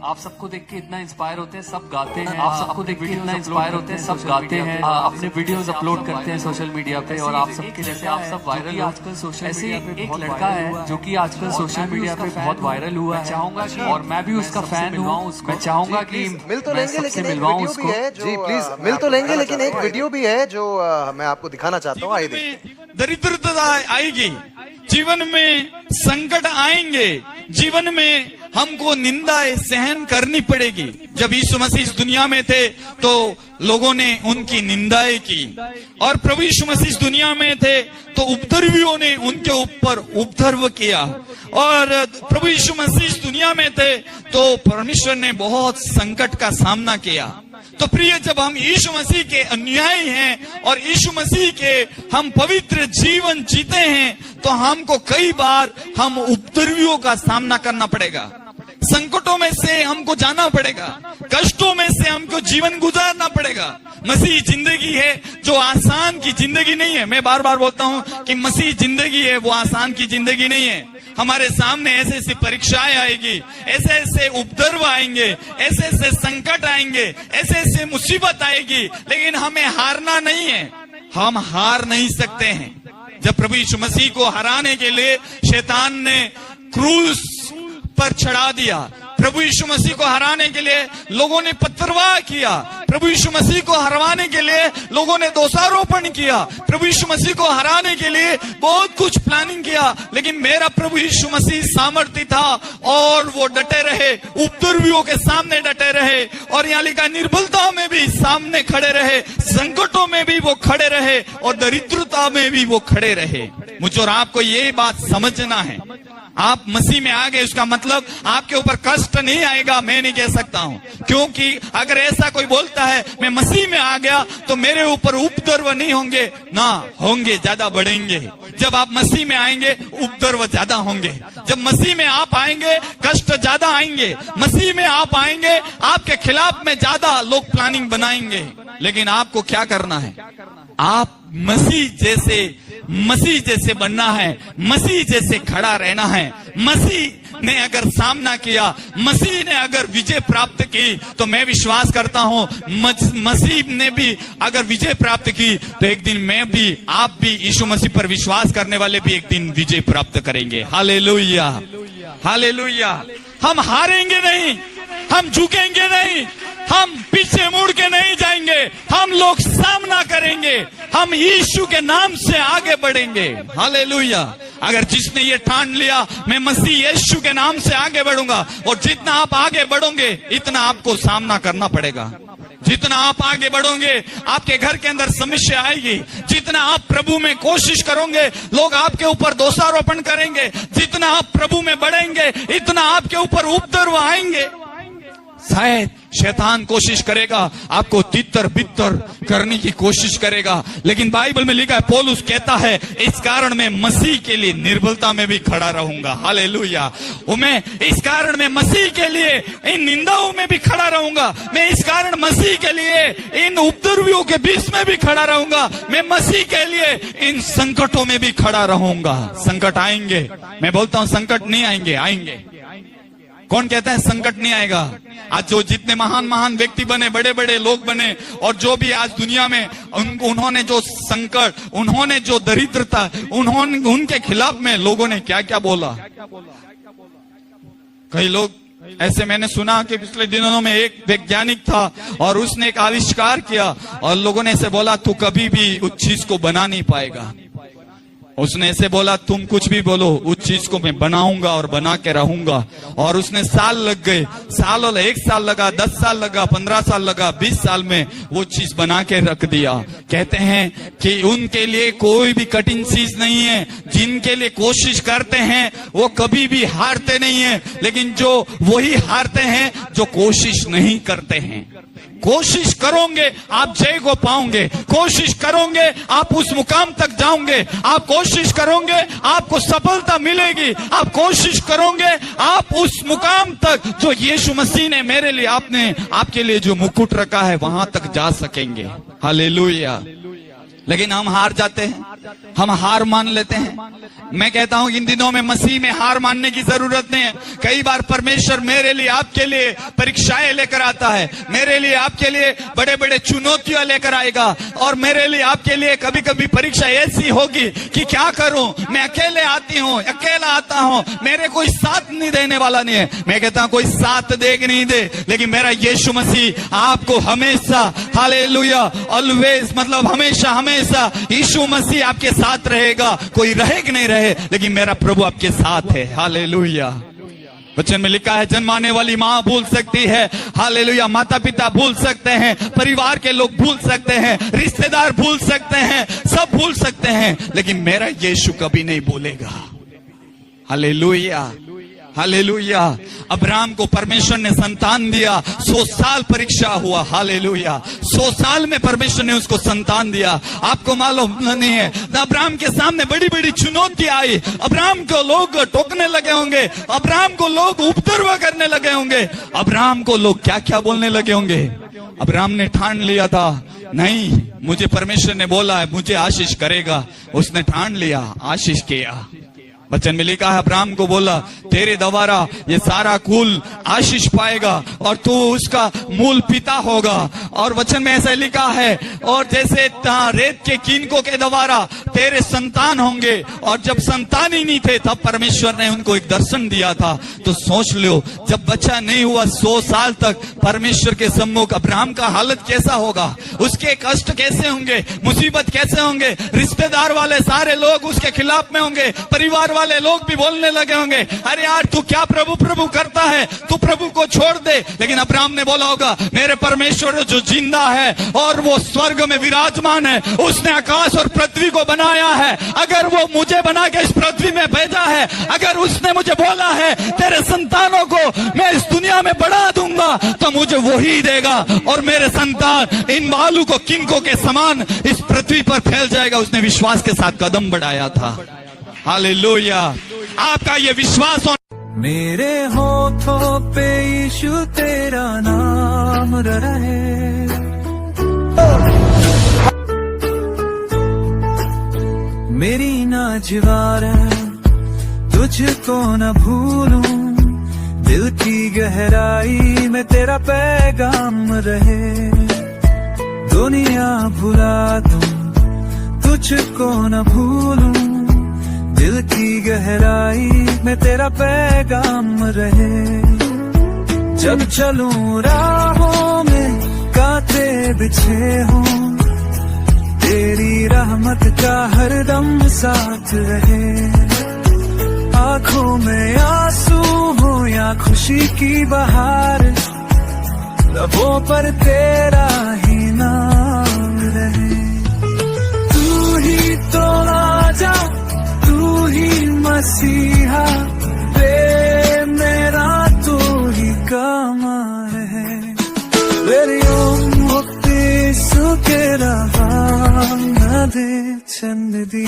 आप सबको देख के इतना इंस्पायर होते हैं, सब गाते हैं। आप सबको देख के इतना इंस्पायर होते हैं, सब गाते हैं, अपने वीडियोस अपलोड करते हैं सोशल मीडिया पे। और आप सबके जैसे आप सब वायरल आजकल सोशल ऐसे एक लड़का है जो कि आजकल सोशल मीडिया पे बहुत वायरल हुआ है। चाहूंगा कि और मैं भी उसका फैन हूँ, मैं चाहूंगा कि मिल तो लेंगे, लेकिन एक वीडियो भी है जी, प्लीज मिल तो लेंगे, लेकिन एक वीडियो भी है जो मैं आपको दिखाना चाहता हूँ। आइए देखिए। दरिद्रता आएगी, जीवन में संकट आएंगे, जीवन में हमको निंदाएं सहन करनी पड़ेगी। जब यीशु मसीह इस दुनिया में थे तो लोगों ने उनकी निंदाएं की, और प्रभु यीशु मसीह इस दुनिया में थे तो उपद्रवियों ने उनके ऊपर उपद्रव किया। और प्रभु यीशु मसीह इस दुनिया में थे तो परमेश्वर ने बहुत संकट का सामना किया। तो प्रिय, जब हम यीशु मसीह के अनुयायी हैं और यीशु मसीह के हम पवित्र जीवन जीते हैं तो हमको कई बार हम उपद्रवियों का सामना करना पड़ेगा, संकटों में से हमको जाना पड़ेगा, कष्टों में से हमको जीवन गुजारना पड़ेगा। मसीह जिंदगी है जो आसान की जिंदगी नहीं है। मैं बार बार बोलता हूं कि मसीह जिंदगी है, वो आसान की जिंदगी नहीं है। हमारे सामने ऐसे ऐसी परीक्षाएं आएगी, ऐसे ऐसे उपद्रव आएंगे, ऐसे ऐसे संकट आएंगे, ऐसे ऐसे मुसीबत आएगी, लेकिन हमें हारना नहीं है। हम हार नहीं सकते हैं। जब प्रभु यीशु मसीह को हराने के लिए शैतान ने क्रूस पर चढ़ा दिया, प्रभु यीशु मसीह को हराने के लिए लोगों ने पथरवाह किया, प्रभु यीशु मसीह को हरवाने के लिए लोगों ने दोषारोपण किया, प्रभु यीशु मसीह को हराने के लिए बहुत कुछ प्लानिंग किया, लेकिन मेरा प्रभु यीशु मसीह सामर्थ्य था और वो डटे रहे, उपद्रवियों के सामने डटे रहे, और यहाँ लिखा निर्बलता में भी सामने खड़े रहे, संकटों में भी वो खड़े रहे, और दरिद्रता में भी वो खड़े रहे। मुझे और आपको ये बात समझना है। आप मसीह में आ गए, उसका मतलब आपके ऊपर कष्ट नहीं आएगा, मैं नहीं कह सकता हूं। क्योंकि अगर ऐसा कोई बोलता है मैं मसीह में आ गया तो मेरे ऊपर उपद्रव नहीं होंगे, ना होंगे, ज्यादा बढ़ेंगे। जब आप मसीह में आएंगे उपद्रव ज्यादा होंगे। जब मसीह में आप आएंगे कष्ट ज्यादा आएंगे। मसीह में आप आएंगे आपके खिलाफ में ज्यादा लोग प्लानिंग बनाएंगे। लेकिन आपको क्या करना है? आप मसीह जैसे बनना है, मसीह जैसे खड़ा रहना है। मसीह ने अगर सामना किया, मसीह ने अगर विजय प्राप्त की, तो मैं विश्वास करता हूं मसीह ने भी अगर विजय प्राप्त की तो एक दिन मैं भी, आप भी, यीशु मसीह पर विश्वास करने वाले भी एक दिन विजय प्राप्त करेंगे। Hallelujah, hallelujah. हम हारेंगे नहीं, हम झुकेंगे नहीं, हम पीछे मुड़ के नहीं जाएंगे, हम लोग सामना करेंगे, हम यीशु के नाम से आगे बढ़ेंगे। हालेलुया। अगर जिसने ये ठान लिया मैं मसीह यीशु के नाम से आगे बढ़ूंगा, और जितना आप आगे बढ़ोगे इतना आपको सामना करना पड़ेगा। जितना आप आगे बढ़ोगे आपके घर के अंदर समस्या आएगी, जितना आप प्रभु में कोशिश करोगे लोग आपके ऊपर दोषारोपण करेंगे, जितना आप प्रभु में बढ़ेंगे इतना आपके ऊपर उपद्रव आएंगे। शायद शैतान कोशिश करेगा आपको तितर बितर करने की कोशिश करेगा, लेकिन बाइबल में लिखा है, पौलुस कहता है इस कारण मैं मसीह के लिए निर्बलता में भी खड़ा रहूंगा। हालेलुया। मैं इस कारण मैं मसीह के लिए इन निंदाओं में भी खड़ा रहूंगा, मैं इस कारण मसीह के लिए इन उपद्रवियों के बीच में भी खड़ा रहूंगा, मैं मसीह के लिए इन संकटों में भी खड़ा रहूंगा। संकट आएंगे, मैं बोलता हूं संकट नहीं आएंगे, आएंगे। कौन कहता है संकट नहीं आएगा? आज जो जितने महान महान व्यक्ति बने, बड़े बड़े लोग बने, और जो भी आज दुनिया में उन्होंने जो संकट, उन्होंने जो दरिद्रता, उन्होंने उनके खिलाफ में लोगों ने क्या क्या बोला। कई लोग ऐसे मैंने सुना कि पिछले दिनों में एक वैज्ञानिक था और उसने एक आविष्कार किया और लोगों ने ऐसे बोला तू कभी भी उस चीज को बना नहीं पाएगा। उसने ऐसे बोला तुम कुछ भी बोलो, उस चीज को मैं बनाऊंगा और बना के रहूंगा। और उसने साल लग गए, सालों, 1 साल लगा, 10 साल लगा, 15 साल लगा, 20 साल में वो चीज बना के रख दिया। कहते हैं कि उनके लिए कोई भी कठिन चीज नहीं है, जिनके लिए कोशिश करते हैं वो कभी भी हारते नहीं है, लेकिन जो वही हारते हैं जो कोशिश नहीं करते हैं। कोशिश करोगे आप जय को पाओगे, कोशिश करोगे आप उस मुकाम तक जाओगे, आप कोशिश करोगे आपको सफलता मिलेगी, आप कोशिश करोगे आप उस मुकाम तक जो यीशु मसीह ने मेरे लिए, आपने आपके लिए जो मुकुट रखा है वहां तक जा सकेंगे। हालेलुया। लेकिन हम हार जाते हैं। हम हार मान लेते हैं। मैं कहता हूं इन दिनों में मसीह में हार मानने की जरूरत नहीं है। कई बार परमेश्वर मेरे लिए आपके लिए परीक्षाएं लेकर आता है, मेरे लिए आपके लिए बड़े बड़े चुनौतियां लेकर आएगा, और मेरे लिए आपके लिए कभी कभी परीक्षा ऐसी होगी कि क्या करूं, मैं अकेले अकेला आता हूं, मेरे कोई साथ नहीं देने वाला नहीं है। मैं कहता हूं कोई साथ दे कि नहीं दे, लेकिन मेरा यीशु मसीह आपको हमेशा, हालेलुया, ऑलवेज, मतलब हमेशा हमेशा यीशु मसीह आपके साथ रहेगा। कोई रहे कि नहीं रहे, लेकिन मेरा प्रभु आपके साथ है। हालेलुया। वचन में लिखा है, जन्माने वाली माँ भूल सकती है, हालेलुया, माता पिता भूल सकते हैं, परिवार के लोग भूल सकते हैं, रिश्तेदार भूल सकते हैं, सब भूल सकते हैं, लेकिन मेरा यीशु कभी नहीं भूलेगा। Hallelujah, hallelujah. अब्राहम को परमेश्वर ने संतान दिया, 100 साल परीक्षा हुआ। हालेलुया, 100 साल में परमेश्वर ने उसको संतान दिया। आपको मालूम नहीं है, अब्राहम के सामने बड़ी बड़ी चुनौती आई। अब्राहम को लोग टोकने लगे होंगे, अब्राहम को लोग उपद्रव करने लगे होंगे, अब्राहम को लोग क्या क्या बोलने लगे होंगे। अब्राहम ने ठान लिया था, नहीं, मुझे परमेश्वर ने बोला है, मुझे आशीष करेगा। उसने ठान लिया, आशीष किया। वचन में लिखा है, अब्राहम को बोला, तेरे द्वारा ये सारा कुल आशीष पाएगा और तू उसका मूल पिता होगा। और वचन में ऐसा लिखा है, और जैसे रेत के कीनकों के द्वारा तेरे संतान होंगे। और जब संतान ही नहीं थे, तब परमेश्वर ने उनको एक दर्शन दिया था। तो सोच लो, जब बच्चा नहीं हुआ 100 साल तक परमेश्वर के सम्मुख, अब्राहम का हालत कैसा होगा, उसके कष्ट कैसे होंगे, मुसीबत कैसे होंगे, रिश्तेदार वाले सारे लोग उसके खिलाफ में होंगे, परिवार वाले लोग भी बोलने लगे होंगे, अरे यार तू क्या प्रभु प्रभु करता है, तू प्रभु को छोड़ दे। लेकिन अब्राहम ने बोला होगा, मेरे परमेश्वर जो जिंदा है और वो स्वर्ग में विराजमान है, उसने आकाश और पृथ्वी को बनाया है। अगर वो मुझे बना के इस पृथ्वी में भेजा है, अगर उसने मुझे बोला है तेरे संतानों को मैं इस दुनिया में बढ़ा दूंगा, तो मुझे वही देगा, और मेरे संतान इन बालू को किनकों के समान इस पृथ्वी पर फैल जाएगा। उसने विश्वास के साथ कदम बढ़ाया था। हालेलुया। आपका ये विश्वास हो। मेरे होठों पे यीशु तेरा नाम रहे, मेरी नाजवार तुझको न भूलूं, दिल की गहराई में तेरा पैगाम रहे। दुनिया भुला दूं, तुझको न भूलूं, दिल की गहराई में तेरा पैगाम रहे। जब चलूं राहों में कांटे बिछे हों, तेरी रहमत का हरदम साथ रहे। आंखों में आंसू हो या खुशी की बहार, लबों पर तेरा ही नाम रहे। तू ही तो राजा, तू ही मसीहा, वे मेरा तू ही कमाल है। मेरी मुक्ति सुके रहा न दे चंद दी।